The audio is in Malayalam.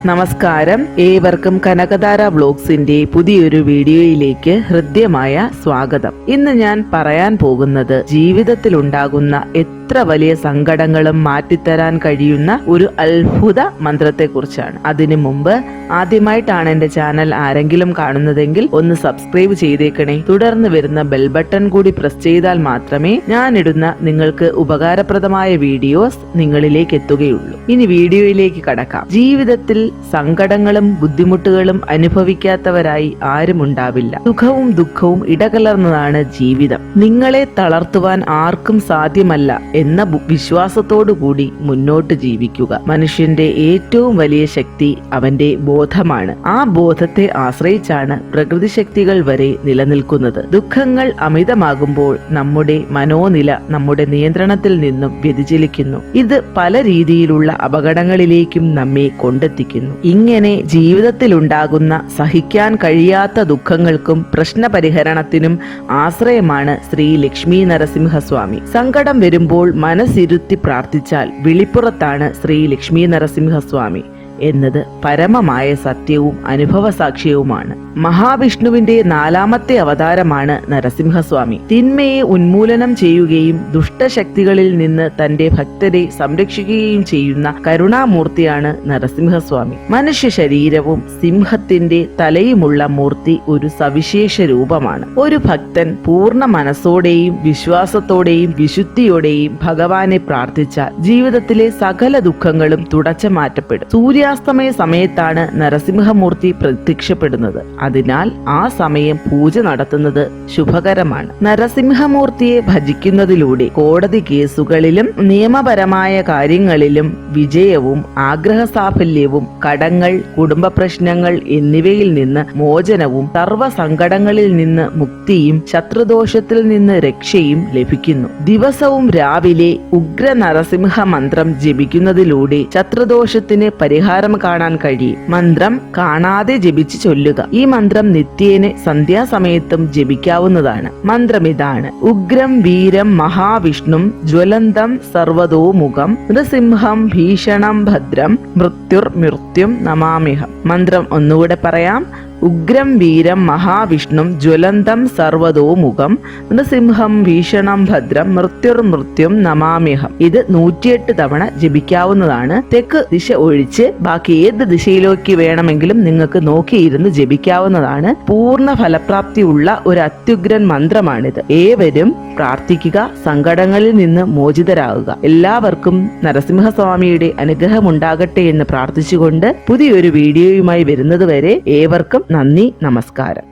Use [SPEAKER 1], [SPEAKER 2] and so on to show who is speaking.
[SPEAKER 1] നമസ്കാരം, ഏവർക്കും കനകധാര വ്ലോഗ്സിന്റെ പുതിയൊരു വീഡിയോയിലേക്ക് ഹൃദ്യമായ സ്വാഗതം. ഇന്ന് ഞാൻ പറയാൻ പോകുന്നത് ജീവിതത്തിൽ ഉണ്ടാകുന്ന എത്ര വലിയ സങ്കടങ്ങളും മാറ്റിത്തരാൻ കഴിയുന്ന ഒരു അത്ഭുത മന്ത്രത്തെക്കുറിച്ചാണ്. അതിനു മുമ്പ് ആദ്യമായിട്ടാണ് എന്റെ ചാനൽ ആരെങ്കിലും കാണുന്നതെങ്കിൽ ഒന്ന് സബ്സ്ക്രൈബ് ചെയ്തേക്കണേ. തുടർന്ന് വരുന്ന ബെൽ ബട്ടൺ കൂടി പ്രസ് ചെയ്താൽ മാത്രമേ ഞാനിടുന്ന നിങ്ങൾക്ക് ഉപകാരപ്രദമായ വീഡിയോസ് നിങ്ങളിലേക്ക് എത്തുകയുള്ളൂ. ഇനി വീഡിയോയിലേക്ക് കടക്കാം. ജീവിതത്തിൽ സങ്കടങ്ങളും ബുദ്ധിമുട്ടുകളും അനുഭവിക്കാത്തവരായി ആരും ഉണ്ടാവില്ല. സുഖവും ദുഃഖവും ഇടകലർന്നതാണ് ജീവിതം. നിങ്ങളെ തളർത്തുവാൻ ആർക്കും സാധ്യമല്ല എന്ന വിശ്വാസത്തോടു കൂടി മുന്നോട്ട് ജീവിക്കുക. മനുഷ്യന്റെ ഏറ്റവും വലിയ ശക്തി അവന്റെ ബോധമാണ്. ആ ബോധത്തെ ആശ്രയിച്ചാണ് പ്രകൃതി ശക്തികൾ വരെ നിലനിൽക്കുന്നത്. ദുഃഖങ്ങൾ അമിതമാകുമ്പോൾ നമ്മുടെ മനോനില നമ്മുടെ നിയന്ത്രണത്തിൽ നിന്നും വ്യതിചലിക്കുന്നു. ഇത് പല രീതിയിലുള്ള അപകടങ്ങളിലേക്കും നമ്മെ കൊണ്ടെത്തിക്കുന്നു. ഇങ്ങനെ ജീവിതത്തിൽ ഉണ്ടാകുന്ന സഹിക്കാൻ കഴിയാത്ത ദുഃഖങ്ങൾക്കും പ്രശ്നപരിഹരണത്തിനും ആശ്രയമാണ് ശ്രീ ലക്ഷ്മി നരസിംഹസ്വാമി. സങ്കടം വരുമ്പോൾ മനസ്സിരുത്തി പ്രാർത്ഥിച്ചാൽ വിളിപ്പുറത്താണ് ശ്രീ ലക്ഷ്മി നരസിംഹസ്വാമി എന്നത് പരമമായ സത്യവും അനുഭവസാക്ഷ്യവുമാണ്. മഹാവിഷ്ണുവിന്റെ 4ാമത്തെ അവതാരമാണ് നരസിംഹസ്വാമി. തിന്മയെ ഉന്മൂലനം ചെയ്യുകയും ദുഷ്ടശക്തികളിൽ നിന്ന് തന്റെ ഭക്തരെ സംരക്ഷിക്കുകയും ചെയ്യുന്ന കരുണാമൂർത്തിയാണ് നരസിംഹസ്വാമി. മനുഷ്യ ശരീരവും സിംഹത്തിന്റെ തലയുമുള്ള മൂർത്തി ഒരു സവിശേഷ രൂപമാണ്. ഒരു ഭക്തൻ പൂർണ്ണ മനസ്സോടെയും വിശ്വാസത്തോടെയും വിശുദ്ധിയോടെയും ഭഗവാനെ പ്രാർത്ഥിച്ചാൽ ജീവിതത്തിലെ സകല ദുഃഖങ്ങളും തുടച്ചു മാറ്റപ്പെടും. സൂര്യാസ്തമയ സമയത്താണ് നരസിംഹമൂർത്തി പ്രത്യക്ഷപ്പെടുന്നത്. അതിനാൽ ആ സമയം പൂജ നടത്തുന്നത് ശുഭകരമാണ്. നരസിംഹമൂർത്തിയെ ഭജിക്കുന്നതിലൂടെ കോടതി കേസുകളിലും നിയമപരമായ കാര്യങ്ങളിലും വിജയവും ആഗ്രഹ സാഫല്യവും കടങ്ങൾ, കുടുംബ പ്രശ്നങ്ങൾ എന്നിവയിൽ നിന്ന് മോചനവും സർവ്വസങ്കടങ്ങളിൽ നിന്ന് മുക്തിയും ശത്രുദോഷത്തിൽ നിന്ന് രക്ഷയും ലഭിക്കുന്നു. ദിവസവും രാവിലെ ഉഗ്ര നരസിംഹ മന്ത്രം ജപിക്കുന്നതിലൂടെ ശത്രുദോഷത്തിന് പരിഹാരം കാണാൻ കഴിയും. മന്ത്രം കാണാതെ ജപിച്ച് ചൊല്ലുക. ഈ മന്ത്രം നിത്യേന സന്ധ്യാസമയത്തും ജപിക്കാവുന്നതാണ്. മന്ത്രം ഇതാണ്: ഉഗ്രം വീരം മഹാവിഷ്ണും ജ്വലന്തം സർവതോമുഖം നൃസിംഹം ഭീഷണം ഭദ്രം മൃത്യും നമാമിഹം. മന്ത്രം ഒന്നുകൂടെ പറയാം: ഉഗ്രം വീരം മഹാവിഷ്ണും ജ്വലന്തം സർവതോമുഖം നൃസിംഹം ഭീഷണം ഭദ്രം മൃത്യും നമാമ്യഹം. ഇത് 108 തവണ ജപിക്കാവുന്നതാണ്. തെക്ക് ദിശ ഒഴിച്ച് ബാക്കി ഏത് ദിശയിലേക്ക് വേണമെങ്കിലും നിങ്ങൾക്ക് നോക്കിയിരുന്ന് ജപിക്കാവുന്നതാണ്. പൂർണ്ണ ഫലപ്രാപ്തിയുള്ള ഒരു അത്യുഗ്രൻ മന്ത്രമാണിത്. ഏവരും പ്രാർത്ഥിക്കുക, സങ്കടങ്ങളിൽ നിന്ന് മോചിതരാകുക. എല്ലാവർക്കും നരസിംഹസ്വാമിയുടെ അനുഗ്രഹമുണ്ടാകട്ടെ എന്ന് പ്രാർത്ഥിച്ചുകൊണ്ട് പുതിയൊരു വീഡിയോയുമായി വരുന്നത് വരെ ഏവർക്കും നന്ദി, നമസ്കാരം.